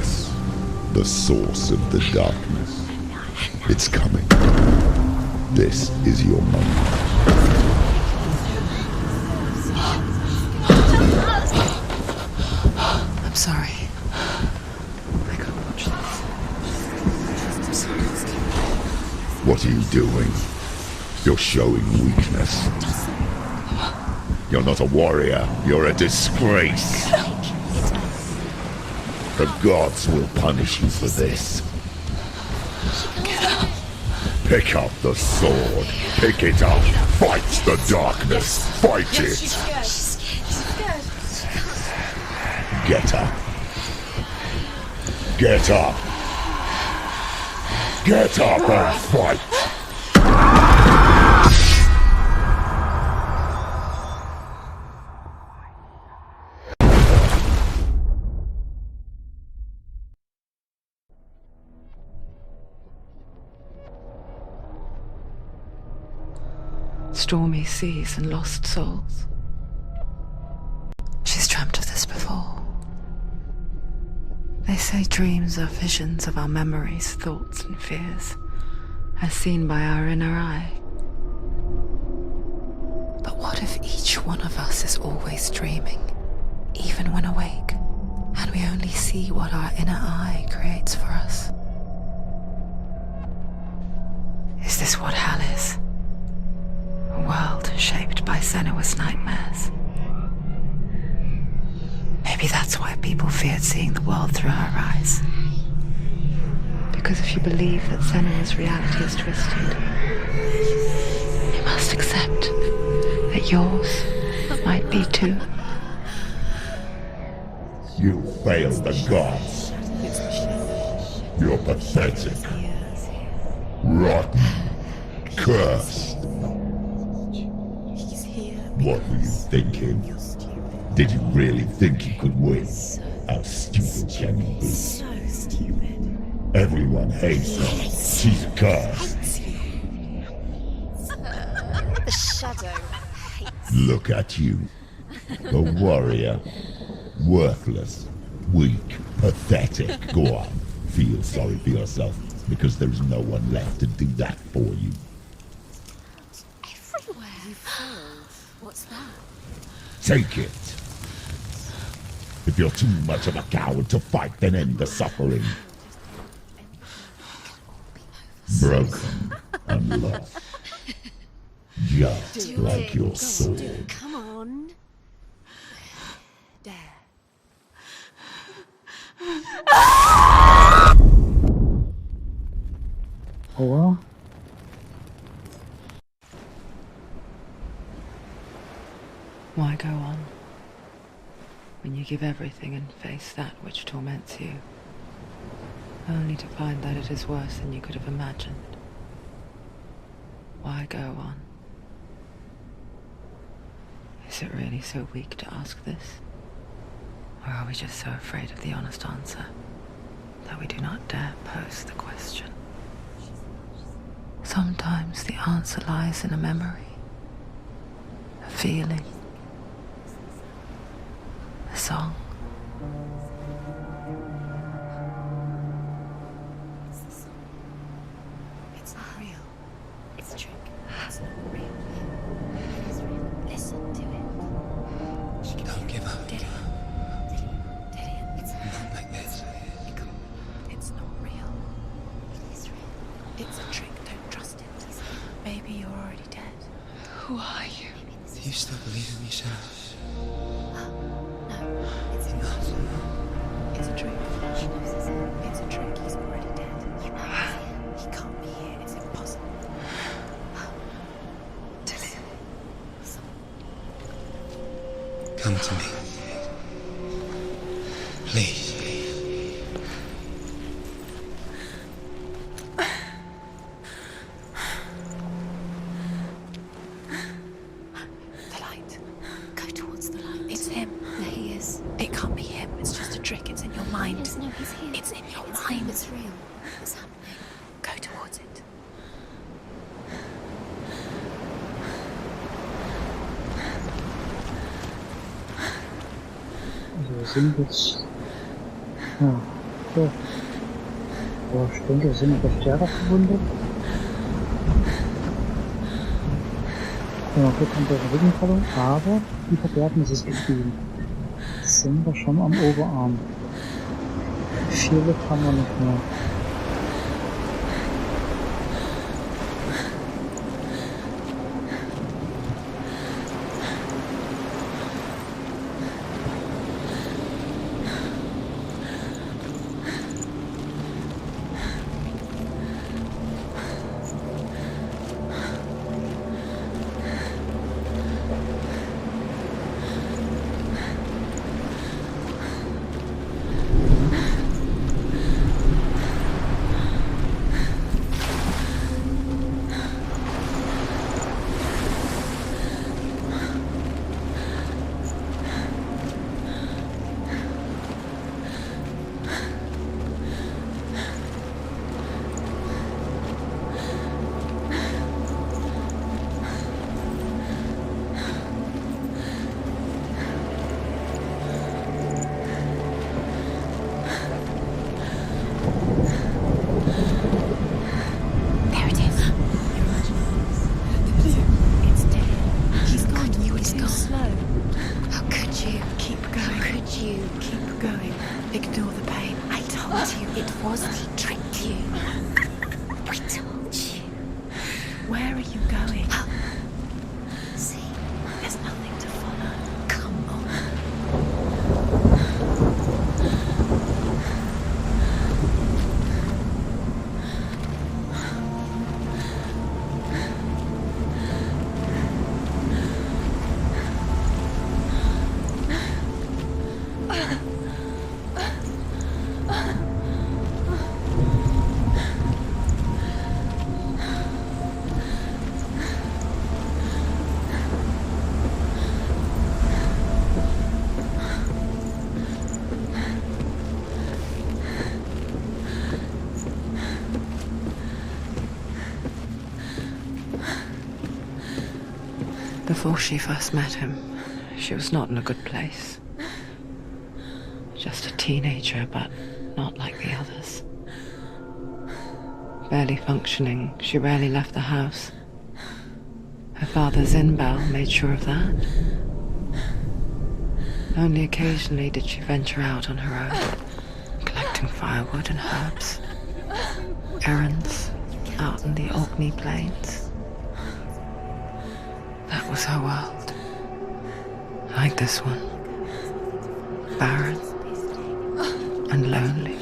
Yes, the source of the darkness. It's coming. This is your moment. I'm sorry. I can't watch this. I'm sorry. What are you doing? You're showing weakness. You're not a warrior. You're a disgrace. The gods will punish you for this. Get up. Pick up the sword. Pick it up. Fight the darkness. Fight it. She's scared. Get up. Get up. Get up and fight. Stormy seas and lost souls. She's dreamt of this before. They say dreams are visions of our memories, thoughts and fears, as seen by our inner eye. But what if each one of us is always dreaming, even when awake, and we only see what our inner eye creates for us? Is this what hell is? A world shaped by Senua's nightmares. Maybe that's why people feared seeing the world through her eyes. Because if you believe that Senua's reality is twisted, you must accept that yours might be too. You failed the gods. You're pathetic. Rotten. Cursed. What were you thinking? Did you really think you could win? How stupid can you be? So stupid. Everyone hates her. She's cursed. The shadow hates. Look at you. A warrior. Worthless. Weak. Pathetic. Go on. Feel sorry for yourself, because there is no one left to do that for you. Everywhere. You failed. What's that? Take it. If you're too much of a coward to fight, then end the suffering. Broken and lost. Just like your sword. Come on. Dare. Oh well. Why go on, when you give everything and face that which torments you, only to find that it is worse than you could have imagined? Why go on? Is it really so weak to ask this? Or are we just so afraid of the honest answer that we do not dare pose the question? Sometimes the answer lies in a memory, a feeling, a song. It's not real. It's a trick. It's not real. It's real. Listen to it. Don't give up. Did it? It's Not like this. It's not real. It is real. It's a trick. Don't trust it. Maybe you're already dead. Who are you? Do you still believe in yourself? No, it's not. It's a trick. It's a trick. He's already dead. He can't be here. It's impossible. Come to me. Please. The light. Go towards the light. It's him. There he is. It can't be him. It's just a trick. It's in your mind. Yes, no, he's here. It's in your It's mind. him, it's real. It's happening. Go towards it. So I think it's... Oh, So. Aber ich denke, wir sind etwas stärker verwundet. Ja, gut, an der Rückenprellung, aber die Verderbnis ist geblieben. Jetzt sind wir schon am Oberarm. Viel Luft haben wir nicht mehr. Before she first met him, she was not in a good place. Just a teenager, but not like the others. Barely functioning, she rarely left the house. Her father, Zinbao, made sure of that. Only occasionally did she venture out on her own, collecting firewood and herbs. Errands out in the Orkney Plains. That was her world. Like this one. Barren and lonely.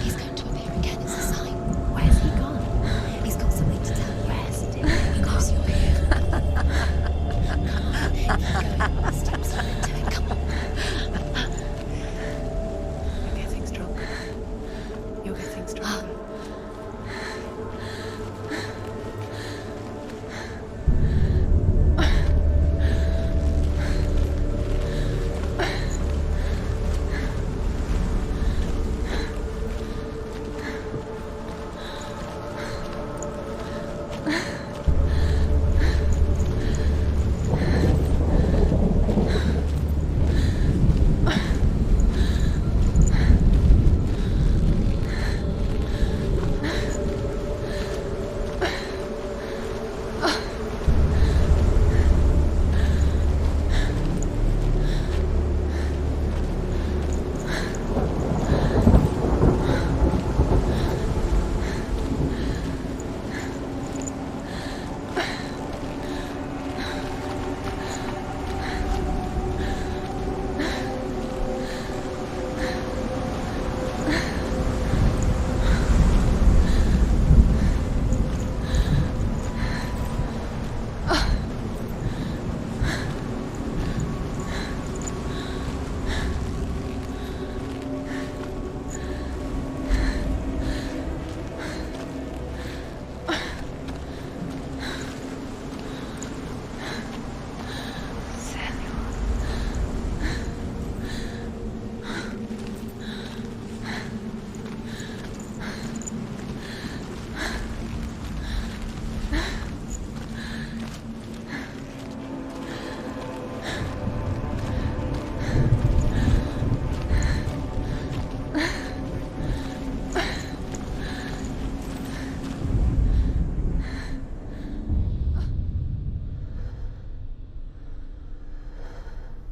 He's going to appear again as a sign. Where's he gone? He's got something to tell you. Where's it? He knows you're here. Go up the steps you went to it. Come on. You're getting stronger. You're getting stronger.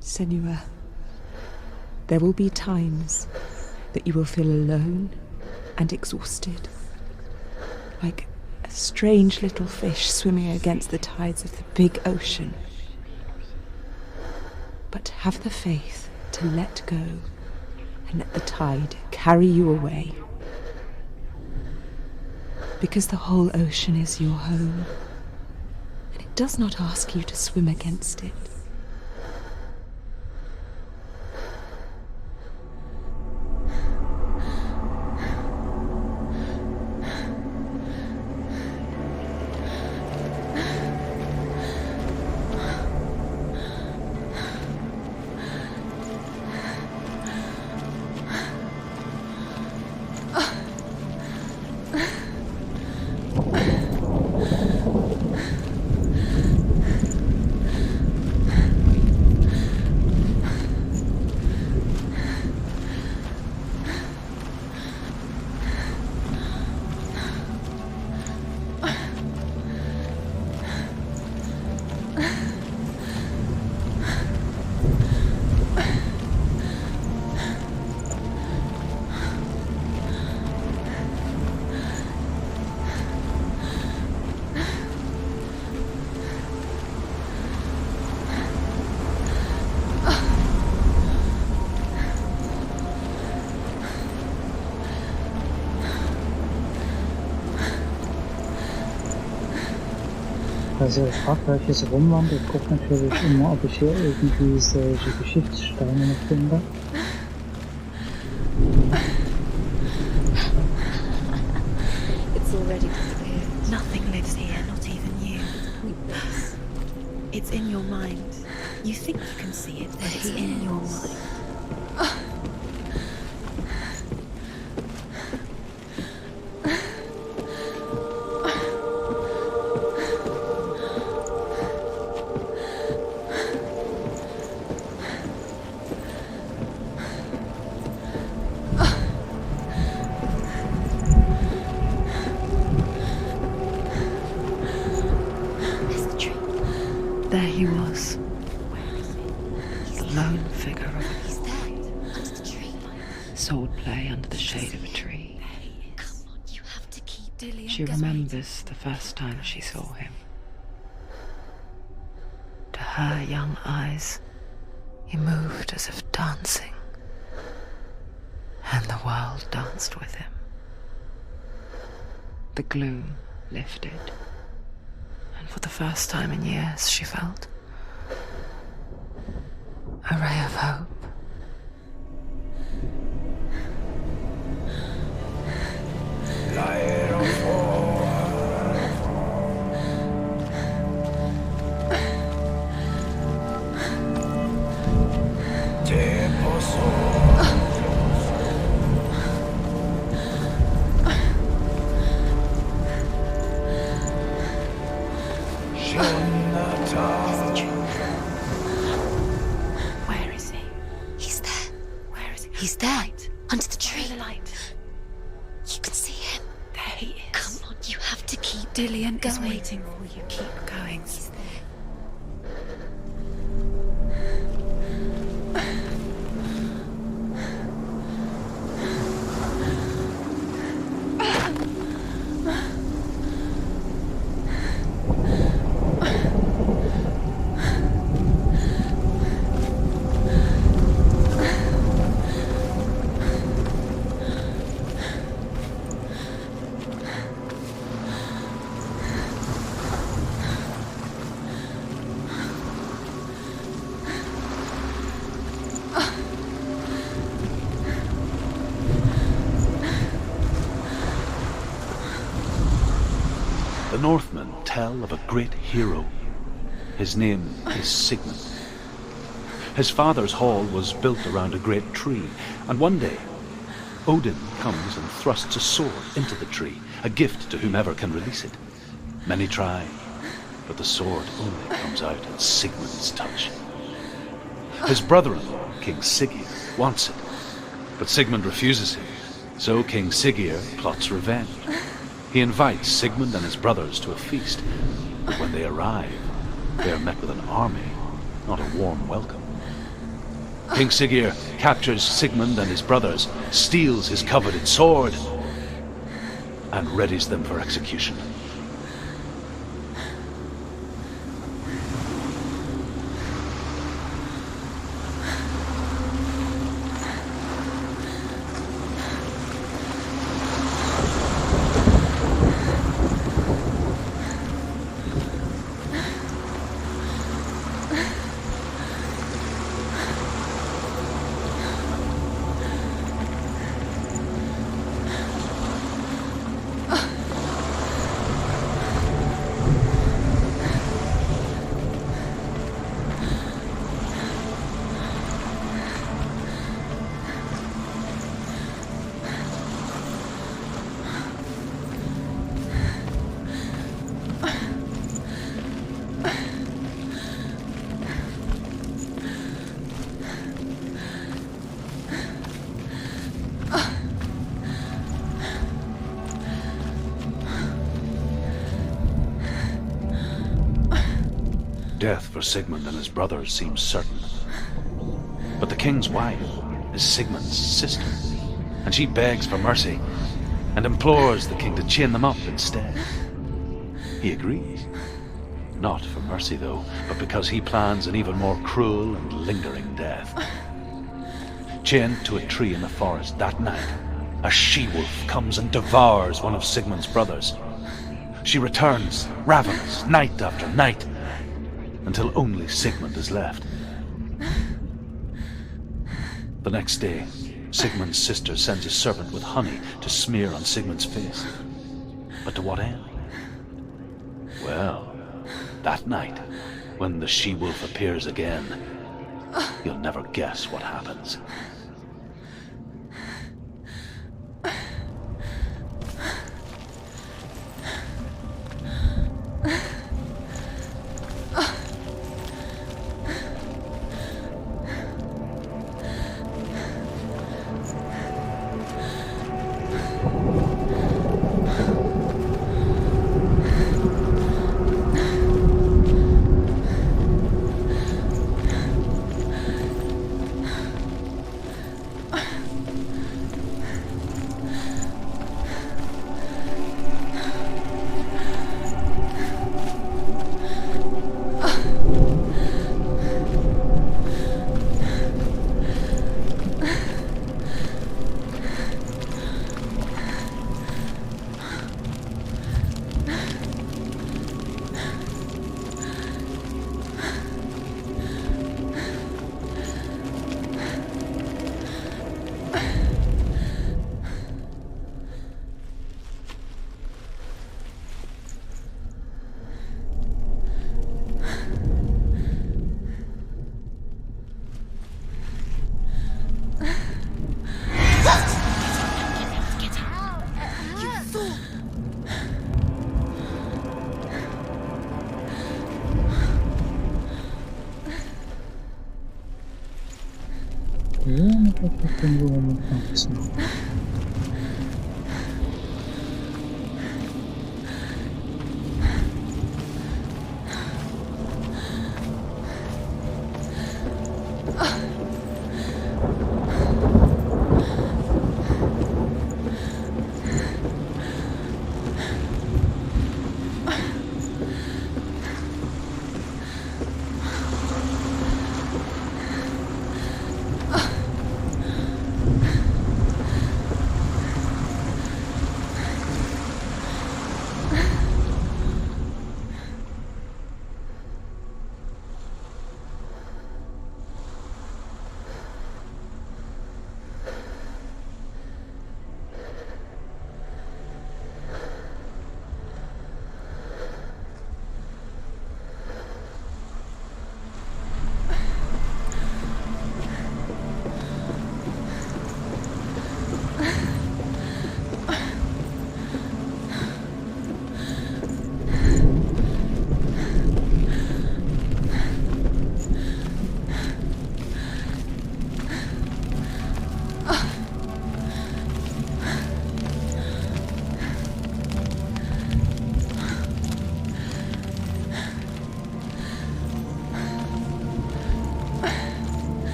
Senua, there will be times that you will feel alone and exhausted, like a strange little fish swimming against the tides of the big ocean. But have the faith to let go and let the tide carry you away. Because the whole ocean is your home, and it does not ask you to swim against it. Also ich frage, weil ich hier so rumwandere, ich gucke natürlich immer, ob ich hier irgendwie solche Geschichtssteine noch finde. It's already clear. Nothing lives here, not even you. It's in your mind. You think you can see it, but it's in your mind. There he was, the lone figure of He's there, under the tree. swordplay under the shade of a tree. Come on, you have to keep Dillian. She remembers the first time she saw him. To her young eyes, he moved as if dancing, and the world danced with him. The gloom lifted. For the first time in years, she felt a ray of hope. Where is he? He's there, Where is he? He's there. Light. under the tree. Where the light? You can see him. There he is. Come on, you have to keep Dillian is going. waiting for you. Keep going. He's there. The Northmen tell of a great hero. His name is Sigmund. His father's hall was built around a great tree, and one day Odin comes and thrusts a sword into the tree, a gift to whomever can release it. Many try, but the sword only comes out at Sigmund's touch. His brother-in-law, King Sigurd, wants it, But Sigmund refuses him, so King Siggeir plots revenge. He invites Sigmund and his brothers to a feast, but when they arrive, they are met with an army, not a warm welcome. King Siggeir captures Sigmund and his brothers, steals his coveted sword, and readies them for execution. Death for Sigmund and his brothers seems certain. But the king's wife is Sigmund's sister, and she begs for mercy and implores the king to chain them up instead. He agrees. Not for mercy, though, but because he plans an even more cruel and lingering death. Chained to a tree in the forest that night, a she-wolf comes and devours one of Sigmund's brothers. She returns, ravenous, night after night, until only Sigmund is left. The next day, Sigmund's sister sends a servant with honey to smear on Sigmund's face. But to what end? Well, that night, when the she-wolf appears again, you'll never guess what happens.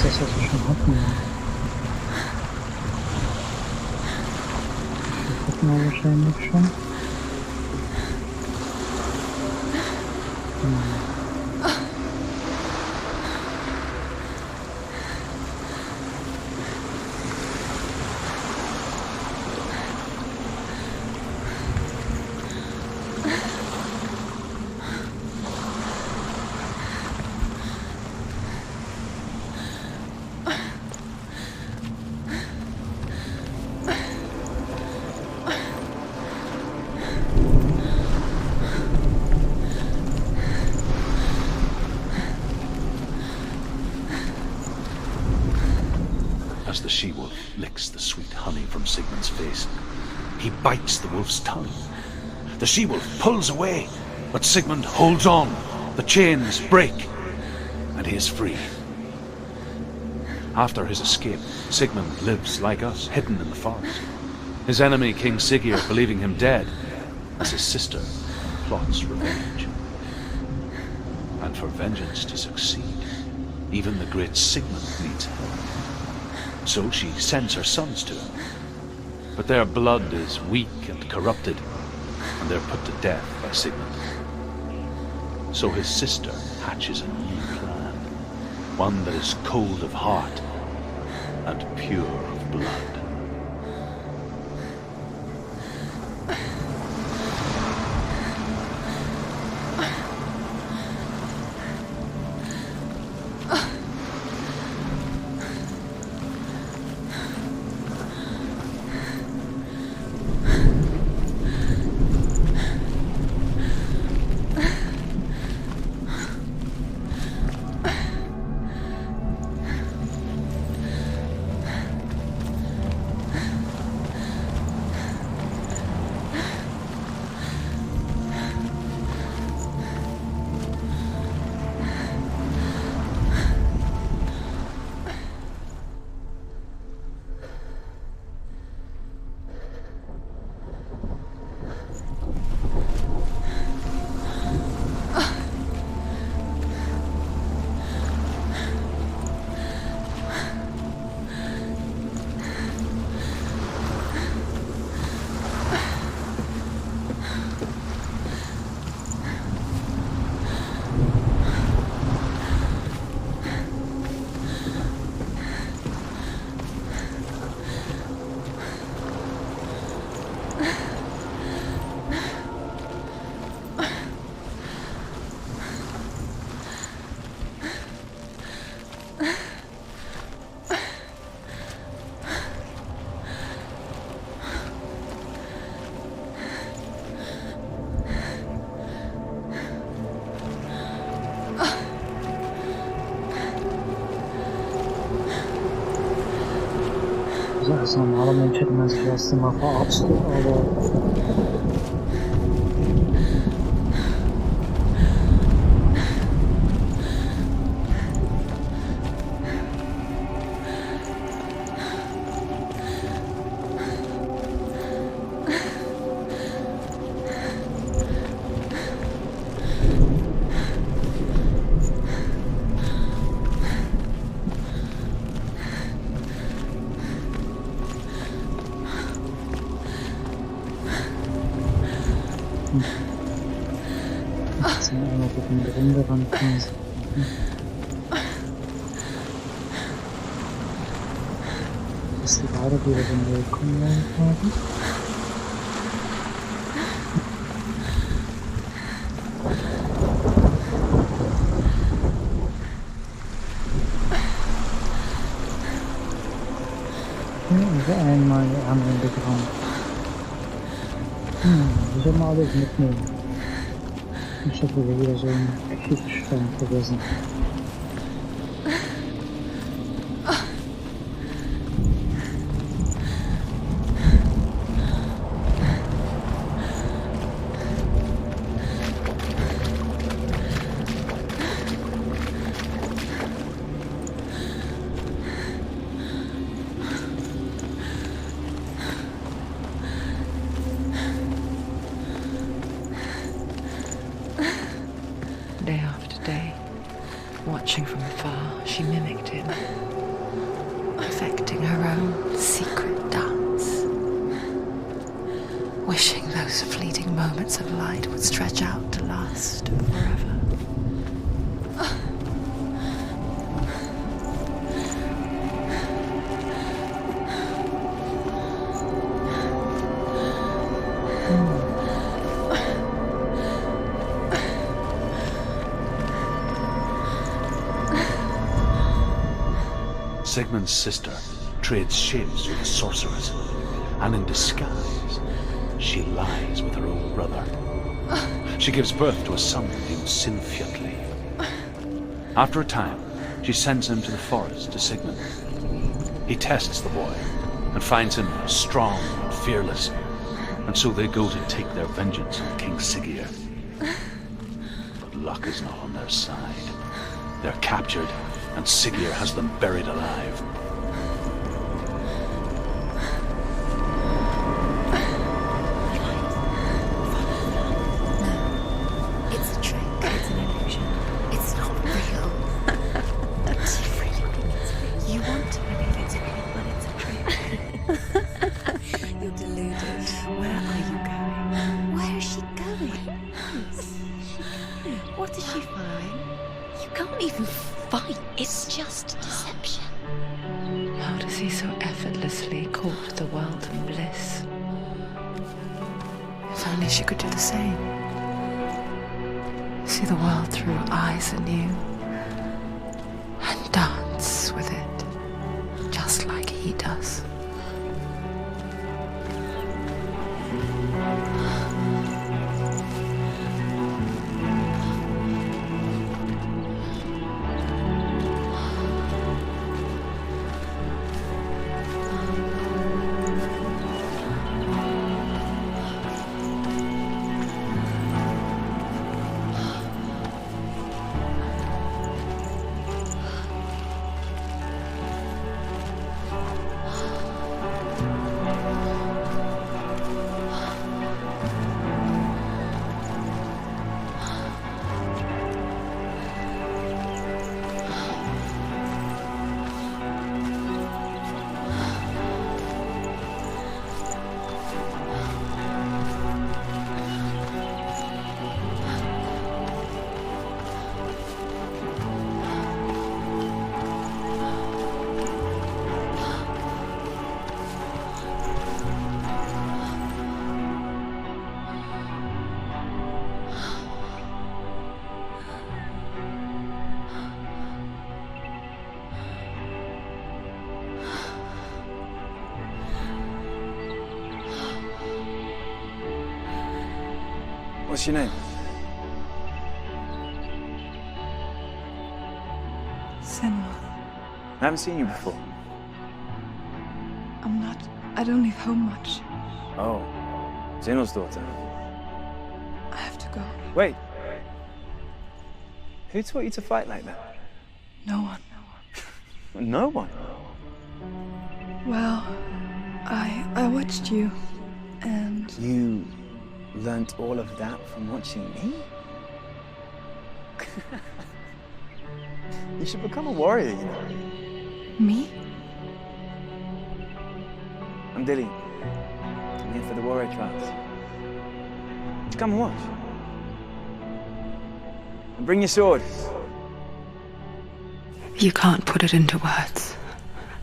ist das, was wir schon hatten. Das hatten wir wahrscheinlich schon. As the she-wolf licks the sweet honey from Sigmund's face, he bites the wolf's tongue. The she-wolf pulls away, but Sigmund holds on. The chains break, and he is free. After his escape, Sigmund lives like us, hidden in the forest. His enemy, King Siggeir, believing him dead, as his sister plots revenge. And for vengeance to succeed, even the great Sigmund needs help. So she sends her sons to him. But their blood is weak and corrupted, and they're put to death by Sigmund. So his sister hatches a new plan, one that is cold of heart and pure of blood. Also als normaler Mensch hätte man sich erst einmal verarztet, aber jetzt sind wir einmal durch den Runde rankommen. Dass die gerade wieder den Weg kommen haben. Und einmal die anderen begraben. Ich soll mal alles mitnehmen. Ich habe wieder so einen Twitchstream vergessen. Day after day, those fleeting moments of light would stretch out to last forever. Sigmund's sister trades shapes with the sorceress, and in disguise, she lies with her own brother. She gives birth to a son named Sinfjotli. After a time, she sends him to the forest to Sigmund. He tests the boy and finds him strong and fearless, and so they go to take their vengeance on King Siggeir. But luck is not on their side. They're captured, and Siggeir has them buried alive. It's a trick. It's an illusion. It's not real. It's different. You want to believe it's real, but it's a trick. You're deluded. Where are you going? Where is she going? What does she find? You can't even fight. It's just deception. How does he so effortlessly court the world in bliss? If only she could do the same. See the world through eyes anew and dance with it, just like he does. What's your name? Senua. I haven't seen you before. I don't leave home much. Oh, Zenua's daughter. I have to go. Wait. Who taught you to fight like that? No one. No one? Well, I watched you, and... You learnt all of that from watching me? You should become a warrior, you know. Me? I'm Dilly. I'm here for the warrior trials. Come and watch. And bring your sword. You can't put it into words.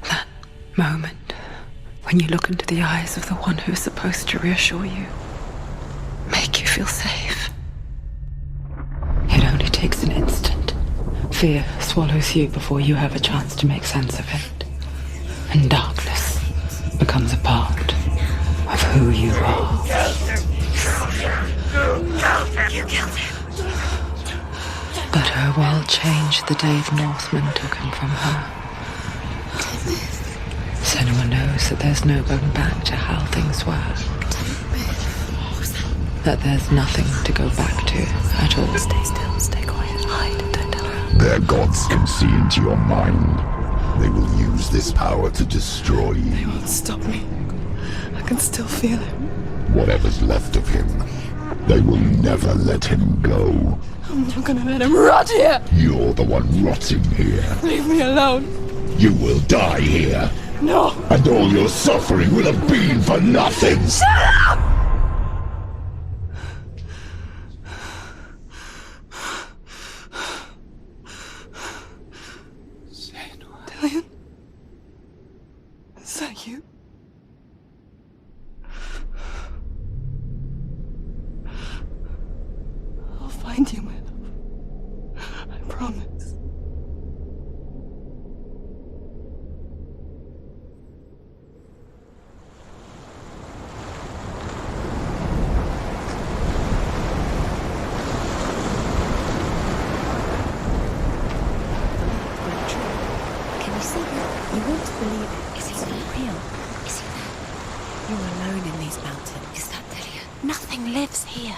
That moment when you look into the eyes of the one who is supposed to reassure you, make you feel safe. It only takes an instant. Fear swallows you before you have a chance to make sense of it. And darkness becomes a part of who you are. You killed him. But her world changed the day the Northmen took him from her. Senua knows that there's no going back to how things were. That there's nothing to go back to at all. Stay still, stay quiet, hide, don't tell her. Their gods can see into your mind. They will use this power to destroy you. They won't stop me. I can still feel him. Whatever's left of him, they will never let him go. I'm not gonna let him rot here! You're the one rotting here. Leave me alone! You will die here. No! And all your suffering will have been for nothing. Shut up! find you, my love. I promise. Can you see him? You want to believe it. Is he not real? Is he there? You're alone in these mountains. Is that Delia? Nothing lives here.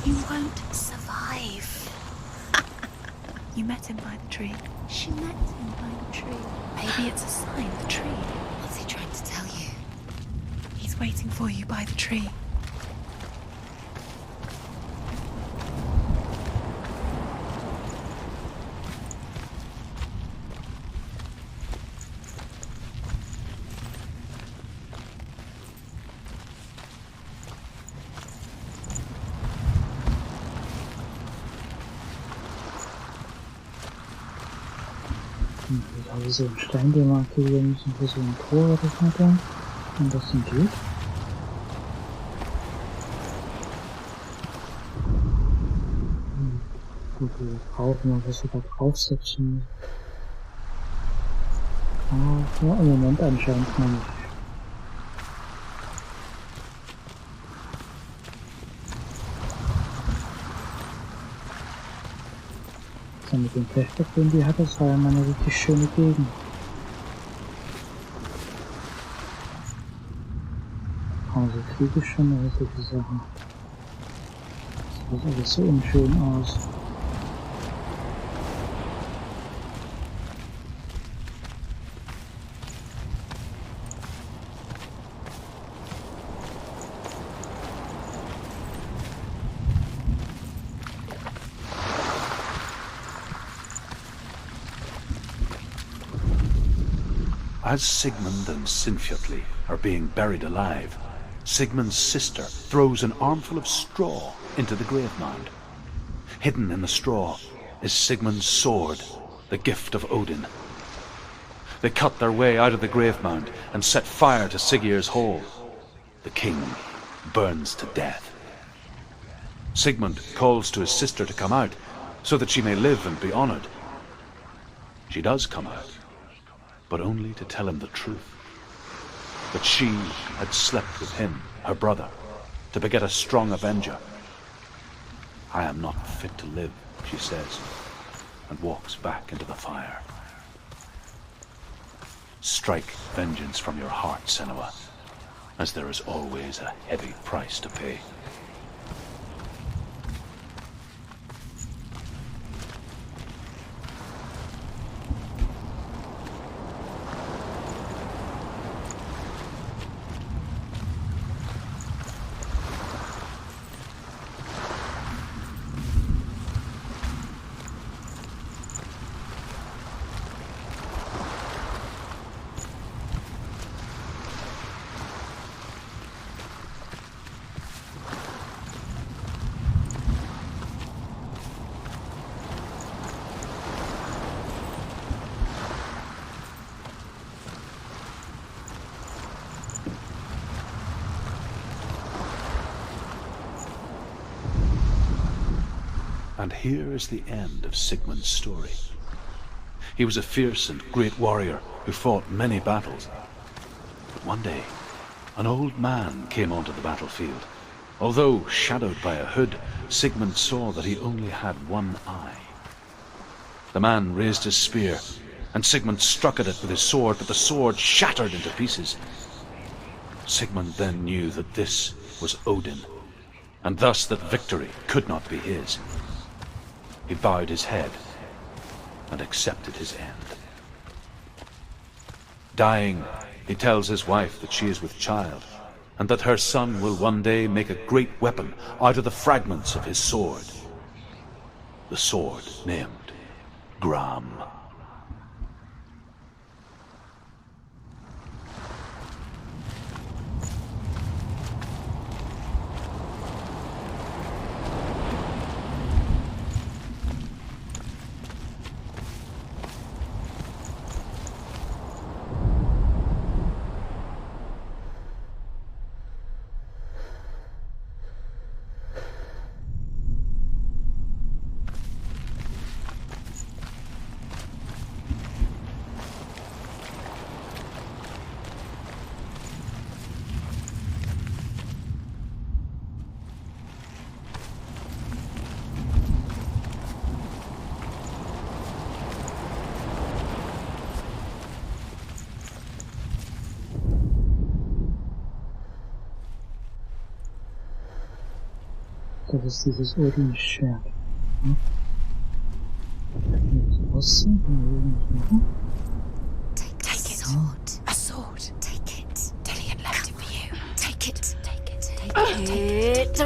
You won't survive. You met him by the tree. She met him by the tree. Maybe it's a sign, the tree. What's he trying to tell you? He's waiting for you by the tree. Also so ein Stein, den wir aktivieren müssen für so ein Tor oder so weiter. Und das sind geht. Gut, wir brauchen noch was sogar draufsetzen. Aber im Moment anscheinend noch nicht. Mit dem Flashback, den die hatte, das war ja mal eine richtig schöne Gegend. Also kriege ich schon mal solche Sachen. Das sieht alles so unschön aus. As Sigmund and Sinfjotli are being buried alive, Sigmund's sister throws an armful of straw into the grave mound. Hidden in the straw is Sigmund's sword, the gift of Odin. They cut their way out of the grave mound and set fire to Siggeir's hall. The king burns to death. Sigmund calls to his sister to come out so that she may live and be honored. She does come out, but only to tell him the truth. That she had slept with him, her brother, to beget a strong avenger. I am not fit to live, she says, and walks back into the fire. Strike vengeance from your heart, Senua, as there is always a heavy price to pay. And here is the end of Sigmund's story. He was a fierce and great warrior who fought many battles. But one day, an old man came onto the battlefield. Although shadowed by a hood, Sigmund saw that he only had one eye. The man raised his spear, and Sigmund struck at it with his sword, but the sword shattered into pieces. Sigmund then knew that this was Odin, and thus that victory could not be his. He bowed his head and accepted his end. Dying, he tells his wife that she is with child, and that her son will one day make a great weapon out of the fragments of his sword. The sword named Gram. Das ist dieses Odin-Schwert. Hm? Das aussehen? Take it. A sword. Take it. Dillian left it for you. Take it. Take it. Take it.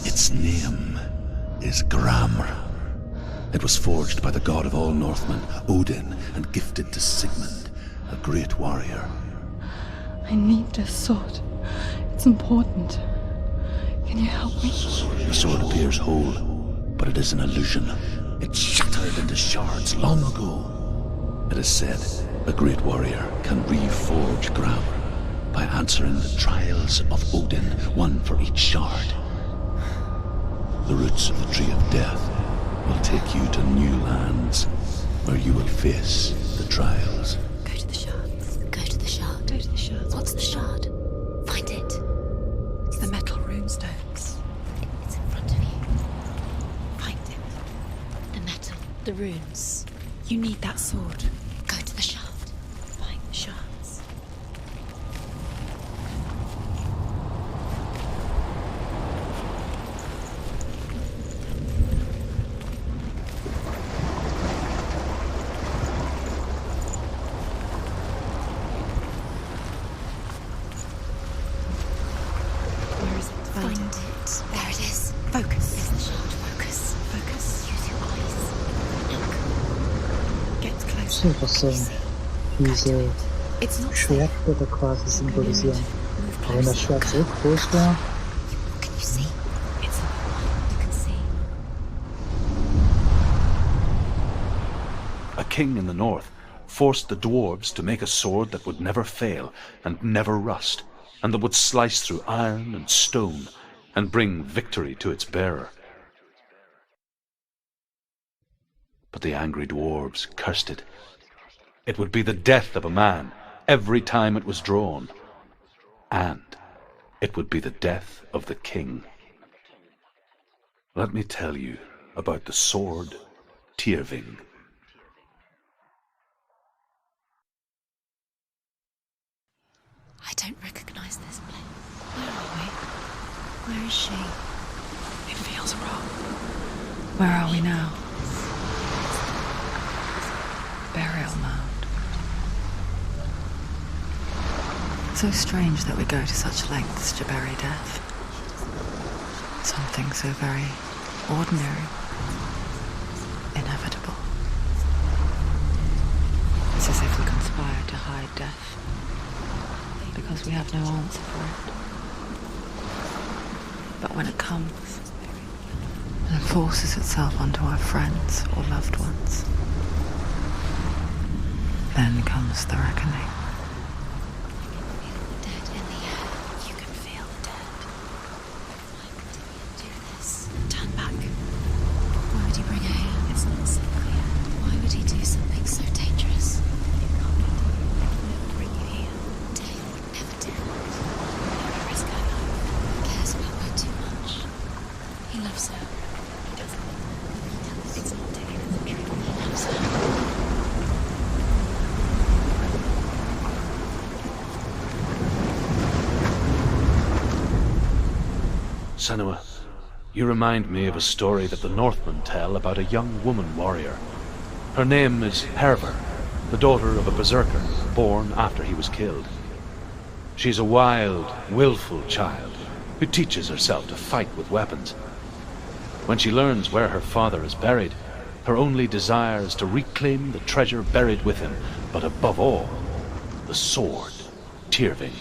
Its name is Gramr. It was forged by the god of all Northmen, Odin, and gifted to Sigmund, a great warrior. I need this sword. It's important. Can you help me? The sword appears whole, but it is an illusion. It shattered into shards long ago. It is said a great warrior can reforge Gramr by answering the trials of Odin, one for each shard. The roots of the Tree of Death will take you to new lands where you will face the trials. Go to the shards. Go to the shard. Go to the shards. What's the shard? Find it. It's the metal runestones. It's in front of you. Find it. The metal. The runes. You need that sword. Go to the shard. Find the shards. Find it. There it is. Focus. There's the shard. Focus. Focus. Use your eyes. Look. Get closer. So, was diese It's not Schwertblätter quasi symbolisieren. Move Aber wenn das closer. Schwert so groß wäre, What can you see? It's you can see. A king in the north forced the dwarves to make a sword that would never fail and never rust, and that would slice through iron and stone and bring victory to its bearer. But the angry dwarves cursed it. It would be the death of a man every time it was drawn, and it would be the death of the king. Let me tell you about the sword Tyrving. I don't recognize this place. Where are we? Where is she? It feels wrong. Where are we now? Burial mound. So strange that we go to such lengths to bury death. Something so very ordinary, inevitable. It's as if we conspire to hide death, because we have no answer for it. But when it comes and forces itself onto our friends or loved ones, then comes the reckoning. Dead in the air. You can feel the dead. Why would Dillian do this? Turn back. Why would he bring her here? It's not so clear. Why would he do something so dangerous? It can't be Dillian. He would never bring you here. Dale would never do it. Never risk her life. He cares about her too much. He loves her. He doesn't. It's not Dillian, it's the truth. He loves her. Senua, you remind me of a story that the Northmen tell about a young woman warrior. Her name is Hervor, the daughter of a berserker born after he was killed. She's a wild, willful child who teaches herself to fight with weapons. When she learns where her father is buried, her only desire is to reclaim the treasure buried with him, but above all, the sword, Tyrving.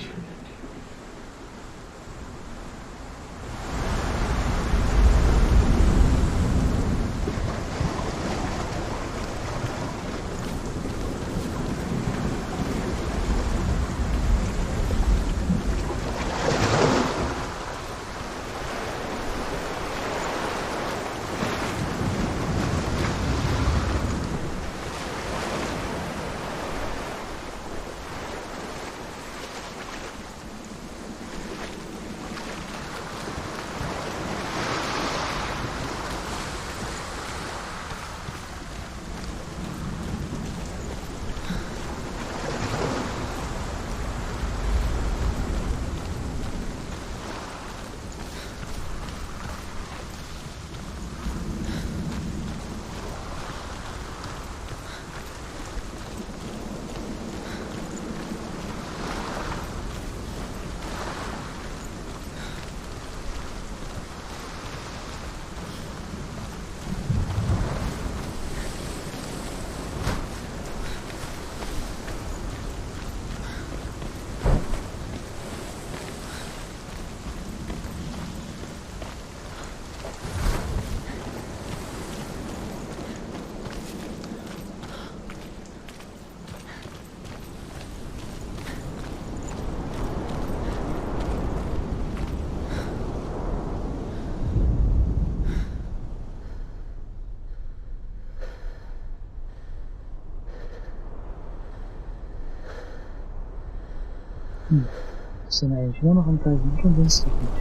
Sind eigentlich nur noch am gleichen Ort und sonst noch nicht.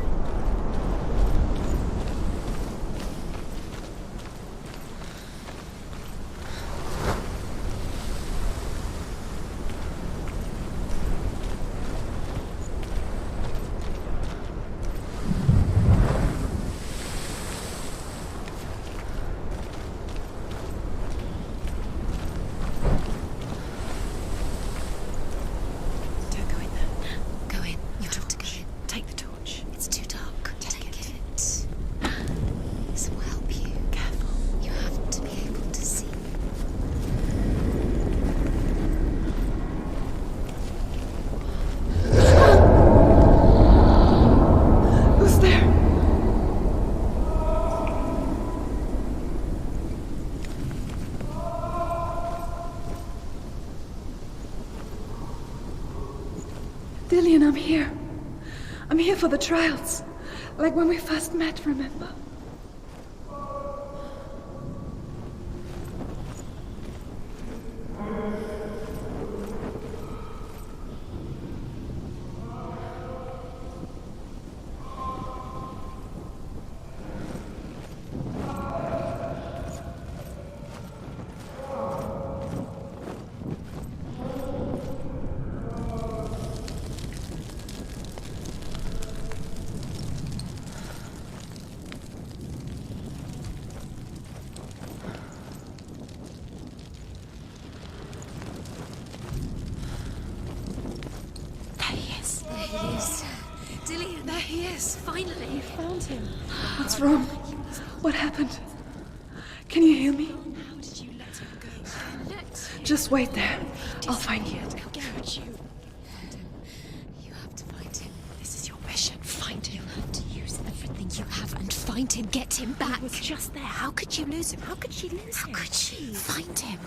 Don't go in there. Go in. You've got to go in. Take the torch. It's too dark. Take it. This will help you. Careful. You have to be able to see. Who's there? Dillian, I'm here. I'm here for the trials. Like when we first met, remember? There he is. Dillian, there he is. Finally. You found him. What's wrong? What happened? Can you hear me? How did you let him go? Just wait there. I'll find you. How dared you? Find him. You have to find him. This is your mission. Find him. You have to use everything you have and find him. Get him back. He was just there. How could you lose him? How could she lose him? How could she? Find him.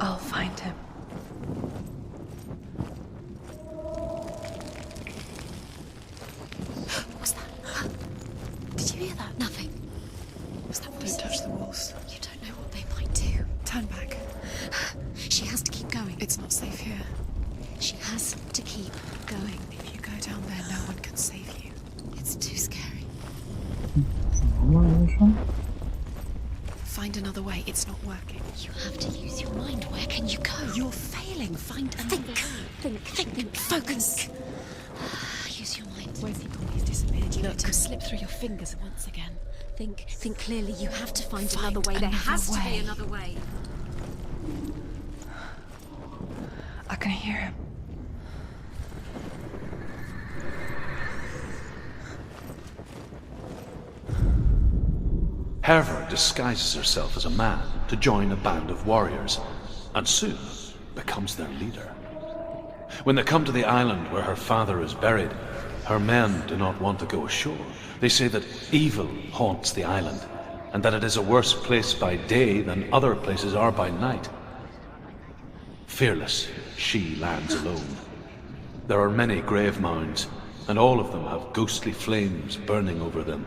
I'll find him. What's that? Did you hear that? Nothing. Was that voice? Don't touch the walls. You don't know what they might do. Turn back. She has to keep going. It's not safe here. She has to keep going. If you go down there, no one can save you. It's too scary. Haben wir eigentlich schon? Find another way. It's not working. You have to use your mind. Where can you go? You're failing. Find another way. Think. Focus. Use your mind. Where's he gone? He's disappeared. You Look. need to slip through your fingers once again. Think clearly. You have to find Find another way. There another has to way. be another way. I can hear him. Hervor disguises herself as a man to join a band of warriors, and soon becomes their leader. When they come to the island where her father is buried, her men do not want to go ashore. They say that evil haunts the island, and that it is a worse place by day than other places are by night. Fearless, she lands alone. There are many grave mounds, and all of them have ghostly flames burning over them.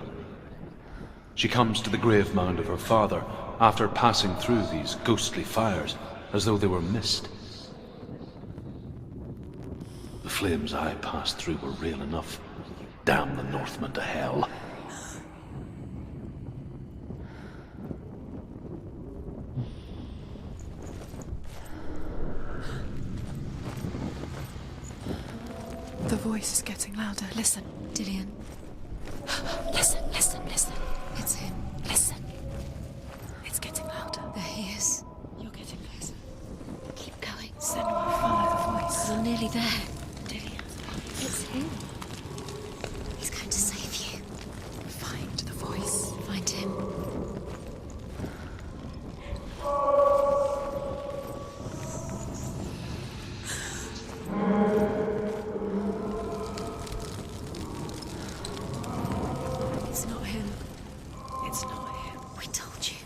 She comes to the grave mound of her father after passing through these ghostly fires, as though they were mist. The flames I passed through were real enough. Damn the Northmen to hell. The voice is getting louder. Listen. Dillian. Listen. It's him. Listen. It's getting louder. There he is. You're getting closer. Keep going. Senua, follow the voice. You're nearly there. Dillian, It's him. He's going to save you. find the voice. Find him. It's not him. It's not him. We told you.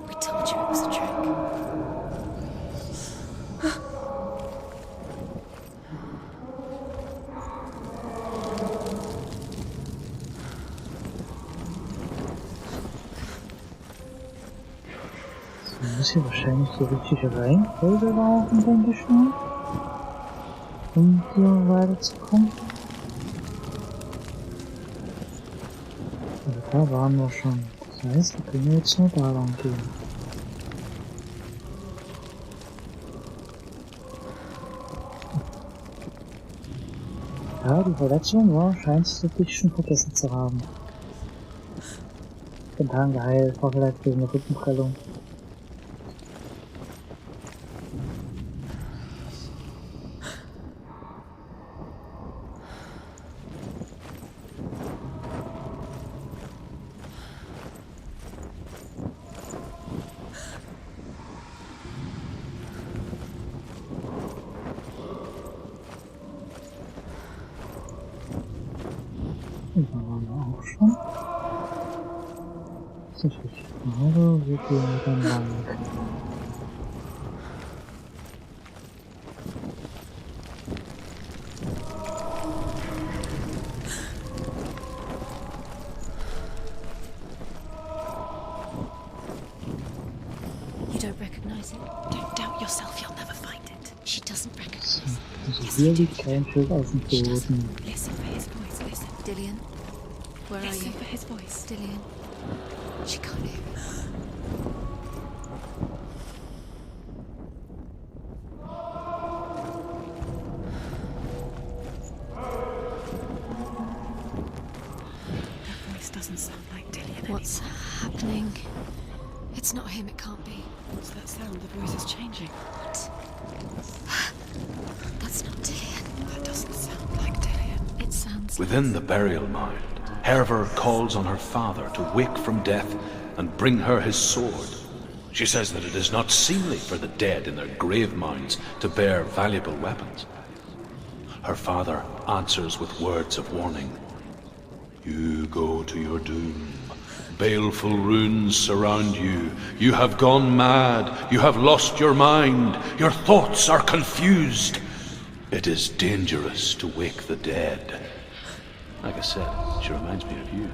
We told ist hier wahrscheinlich die richtige Reihenfolge laufen, denke ich mal. Um hier weiterzukommen. Also da waren wir schon. Das heißt, wir können jetzt nur da lang gehen. Ja, die Verletzung scheint es wirklich schon vergessen zu haben. Spontan geheilt, war vielleicht wegen der Rückenprellung. Und da waren wir auch schon. Das ist richtig gerade, wir gehen dann lang. You don't recognize it? Don't doubt yourself, you'll never find it. She doesn't recognize it. Also hier liegt kein Schild auf dem She Boden. doesn't. Listen for his voice, listen. Dillian, where are you? Listen for his voice. Dillian. She can't hear us. That voice doesn't sound like Dillian What's happening? It's not him, it can't be. What's that sound? The voice is changing. What? That's not Dillian. That doesn't sound like Dillian. It sounds Within the burial mound, Herver calls on her father to wake from death and bring her his sword. She says that it is not seemly for the dead in their grave mounds to bear valuable weapons. Her father answers with words of warning. You go to your doom. Baleful runes surround you. You have gone mad. You have lost your mind. Your thoughts are confused. It is dangerous to wake the dead. Like I said, she reminds me of you.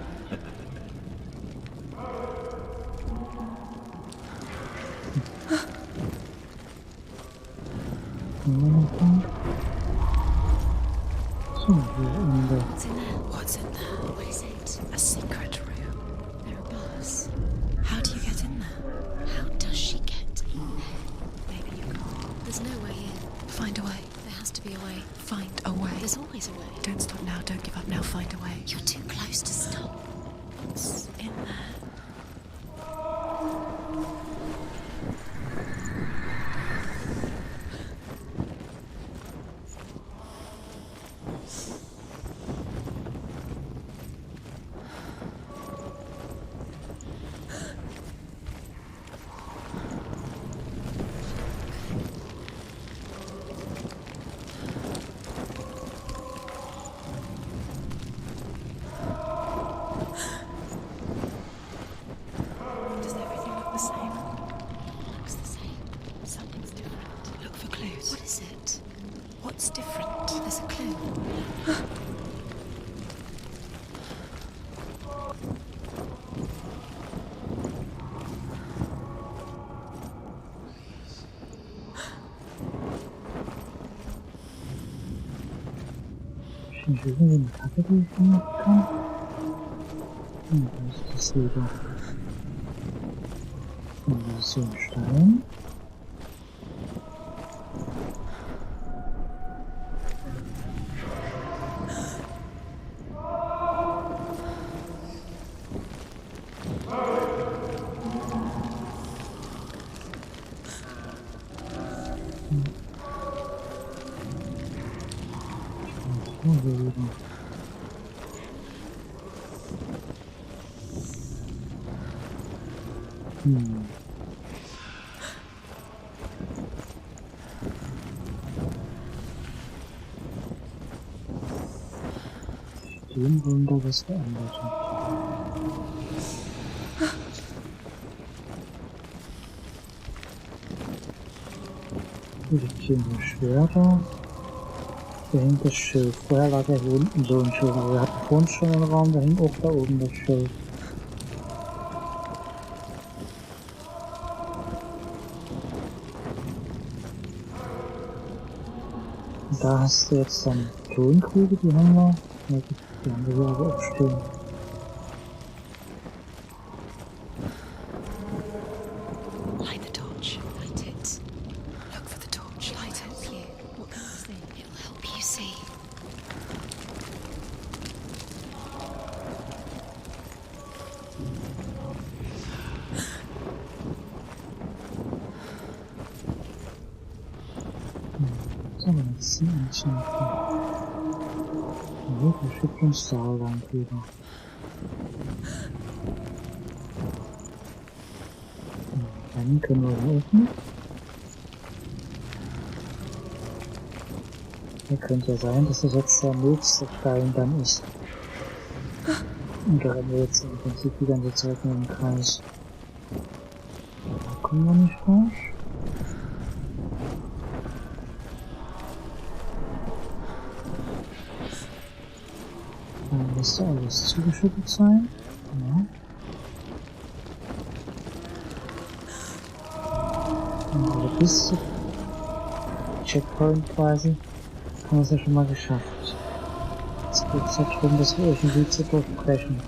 So, hier in der What's in there? What's in there? What is it? A secret room. There are bars. How do you get in there? How does she get in there? Maybe you can't. There's no way in. Find a way. There has to be a way. Find a way. There's always a way. Don't stop now. Don't give up now. Find a way. You're too close to stop. What's in there? Does everything look the same? Looks the same. Something's different. Look for clues. What is it? What's different? There's a clue. Misschien zoeken we een kacke die ich machen kann. Da ist das wieder. Und das ist so ein Stein. Dem Wunder, was verändert hat. Hier liegt hier ein Schwerter. Hier hängt das Schild. Vorher lag ja hier unten so ein Schild. Aber wir hatten vorhin schon einen Raum, da hing auch da oben das Schild. Und da hast du jetzt dann Tonkrüge, die haben wir. Ja, die haben wir hier aber auch stehen. Light the torch. Light it. Look for the torch. Light it. Help you. What can you see? It'll help you see. So, jetzt sind wir schon da. Der schickt uns da lang drüber. Dann können wir ihn öffnen. Hier könnte ja sein, dass das jetzt der nächste Stein dann ist. Und da rennen wir jetzt im Prinzip die ganze Zeit nur im Kreis. Da kommen wir nicht durch. Dann müsste alles zugeschüttet sein. Ja. Aber bis zum Checkpoint quasi haben wir es ja schon mal geschafft. Jetzt geht es halt darum, dass wir irgendwie zu durchbrechen.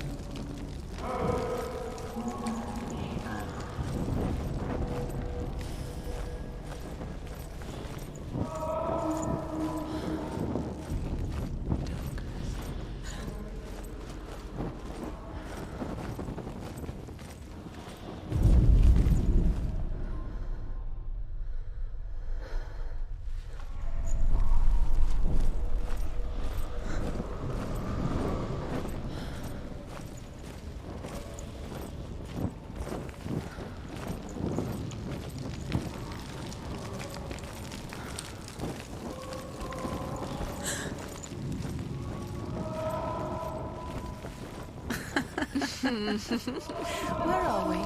Where are we?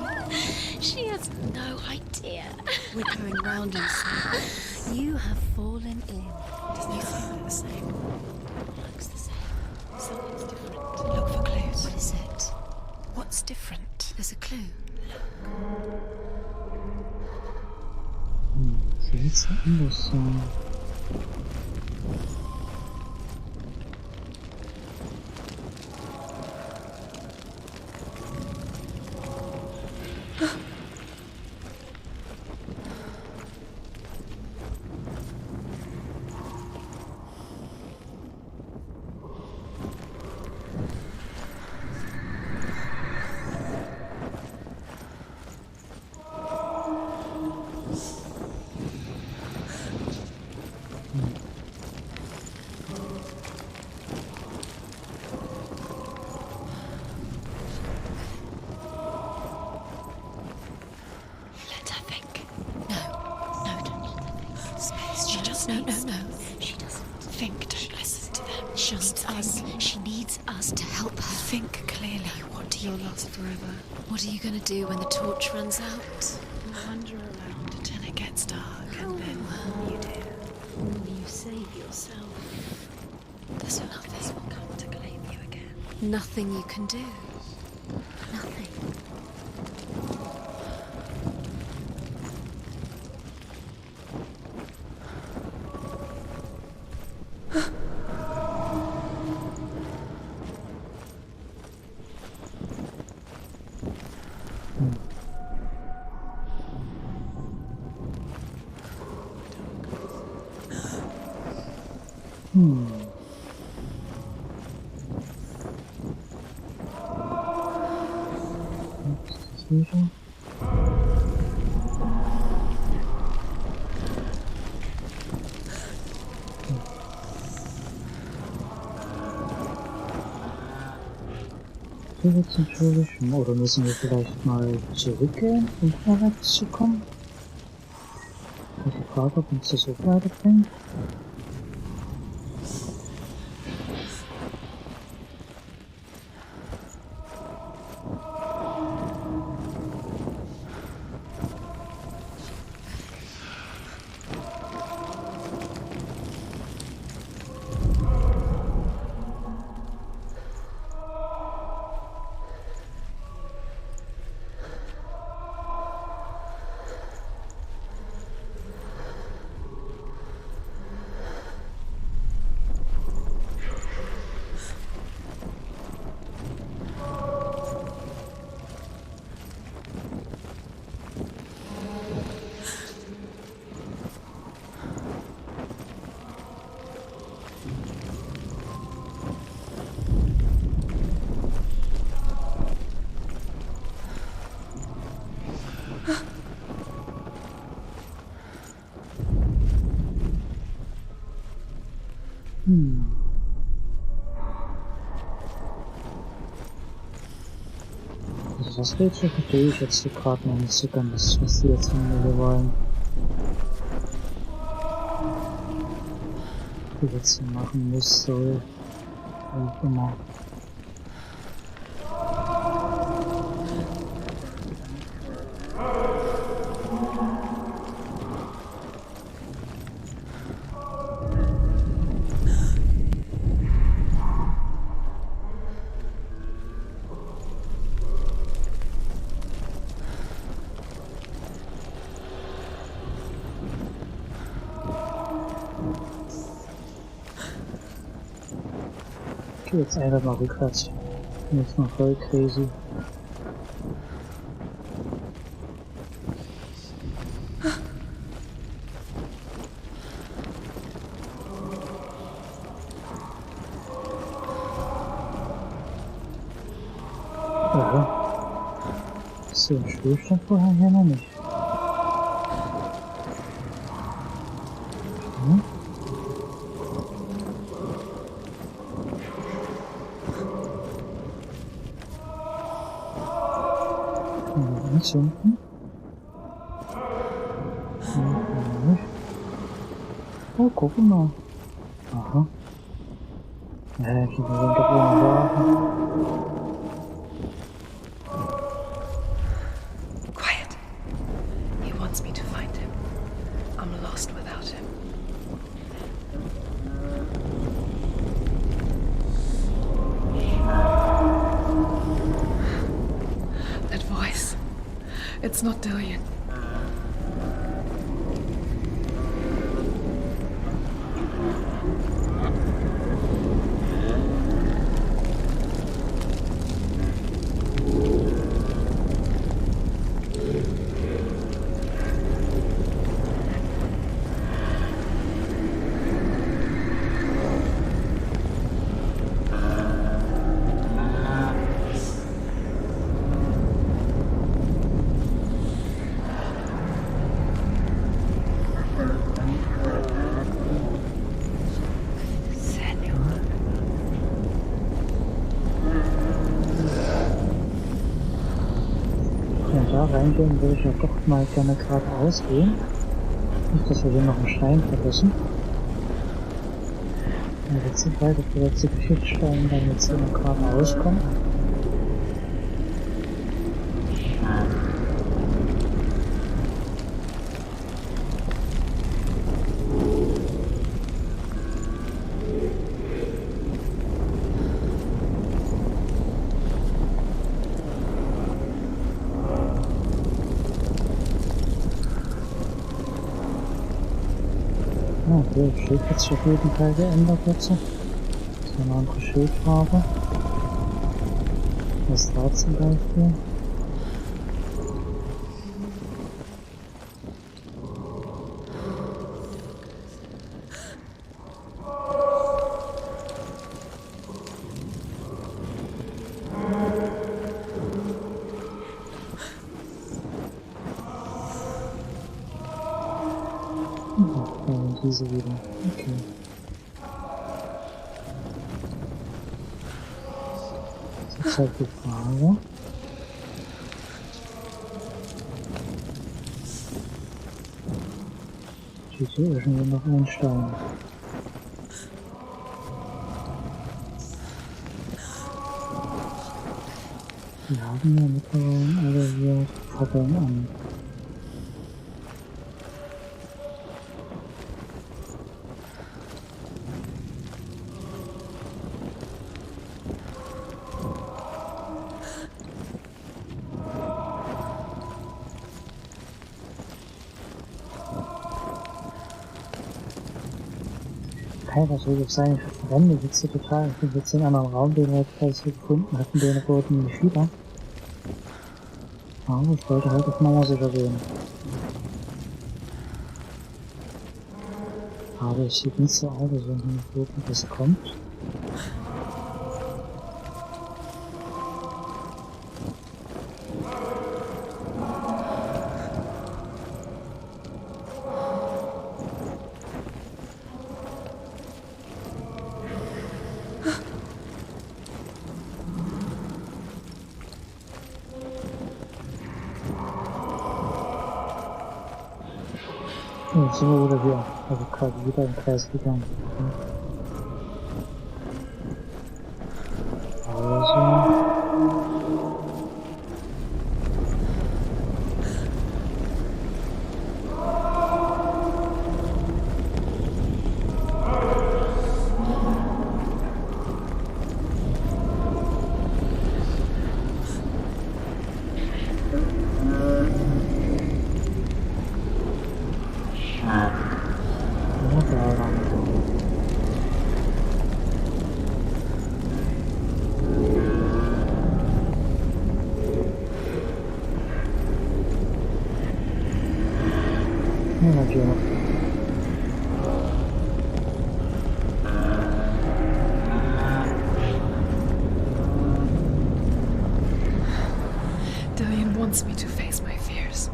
She has no idea. We're going round in circles. You have fallen in. Doesn't it feel the same? Looks the same. Something's different. Look for clues. What is it? What's different? There's a clue. So wird's ja anders sein. No. She doesn't think. Don't listen to them. She needs us. She needs us to help her. Think clearly. What do you You're lost forever. What are you going to do when the torch runs out? Wander around until it gets dark, and then you do. You save yourself. There's nothing. Will come to claim you again. Nothing you can do. Nothing. Wieder. Hier wird's natürlich. Oder müssen wir vielleicht mal zurückgehen, um vorwärts zu kommen? Die Frage, ob uns das auch weiterbringt. Also das Rätsel verstehe ich jetzt gerade noch nicht so ganz, was die jetzt von mir hier wollen. Was ich jetzt hier machen muss, soll, wie auch immer. Jetzt einfach mal rückwärts. Bin jetzt noch voll crazy. Aha. So ein Stuhl stand vorher hier noch nicht. Hm? Hinten. Oh, guck mal. Aha. Ja, die sind doch ohne Wagen. Quiet. He wants me to find him. I'm lost without him. That voice. It's not Dillian. Reingehen würde ich ja doch mal gerne geradeaus gehen. Nicht, dass wir hier noch einen Stein vergessen. Dann wird es nicht weit, ob wir jetzt die Geschichtsteine dann jetzt hier noch geradeaus kommen. Okay, das Schild hat sich auf jeden Fall geändert jetzt. Das ist eine andere Schildfarbe. Was da zum Beispiel? Diese wieder. Okay. Das ist halt die Frage. Steht hier irgendwie noch ein Stein. Wir haben ja mittlerweile alle hier Fackeln an. Was soll das sein? Ich verwende jetzt hier total. Ich bin jetzt in einem anderen Raum, den wir jetzt gleich hier gefunden hatten, den roten Gefieder. Aber ich wollte halt auf Mauer sicher gehen. Aber es sieht nicht so aus, als wenn hier noch irgendwas kommt. 是不是这边还是靠一代开始这样子？好像。Dillian wants me to face my fears.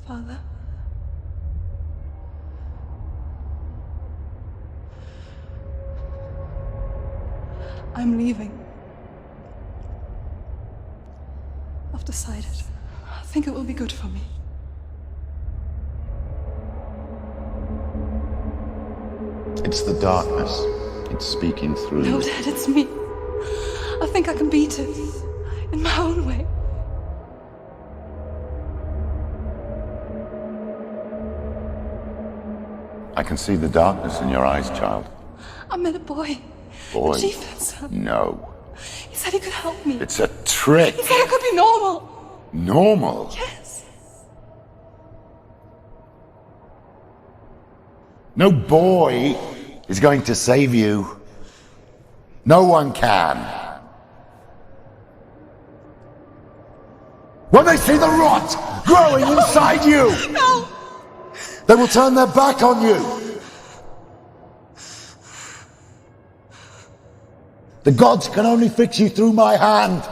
Father? I'm leaving. I've decided. I think it will be good for me. It's the darkness. It's speaking through No, you. Dad, it's me. I think I can beat it. In my own way. I can see the darkness in your eyes, child. I met a boy. Boy. The chief and son. No. He said he could help me. It's a trick. He said I could be normal. Normal? Yes. No boy is going to save you. No one can. When they see the rot growing inside you, No! they will turn their back on you. The gods can only fix you through my hand.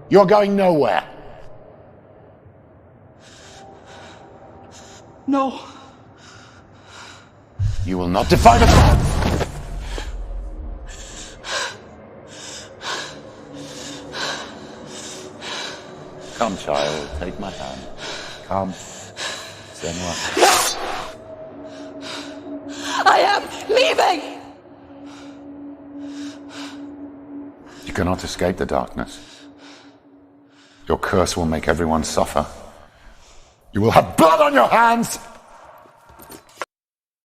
You're going nowhere. No. You will not defy the gods. Come, child, take my hand. Come. Senua. I am leaving! You cannot escape the darkness. Your curse will make everyone suffer. You will have blood on your hands!